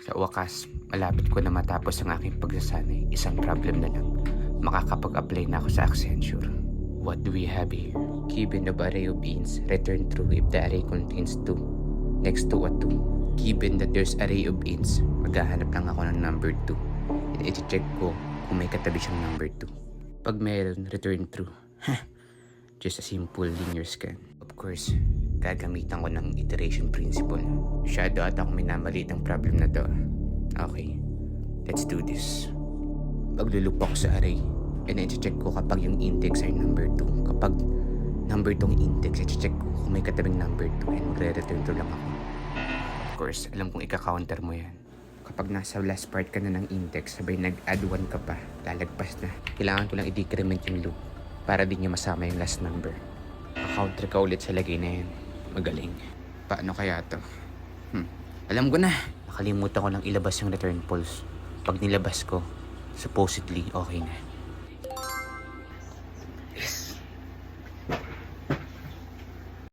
Sa wakas, malapit ko na matapos ang aking pagsasanay. Isang problem na lang. Makakapag-apply na ako sa Accenture. What do we have here? Given of array of ins, return true if the array contains 2. Next to a 2. Given that there's array of ins, maghahanap lang ako ng number 2. And i-check ko kung may katabi siyang number 2. Pag meron, return true. Just a simple linear scan. Of course, gagamitan ko ng iteration principle. Masyado ata akong minamaliit ang problem na to. Okay, let's do this. Maglulup ako sa array. And i-check ko kapag yung index ay number 2. Kapag number 2 ang index, i-check ko kung may katabing number 2 and magre-return true lang ako. Of course, alam kong ika-counter mo yan. Kapag nasa last part ka na ng index, sabay nag-add 1 ka pa, lalagpas na. Kailangan ko lang i-decrement yung loop para di niya masama yung last number. Ka-counter ka ulit sa lagay na yan. Magaling. Paano kaya to? Alam ko na. Nakalimutan ko lang ilabas yung return false. Pag nilabas ko, supposedly okay na.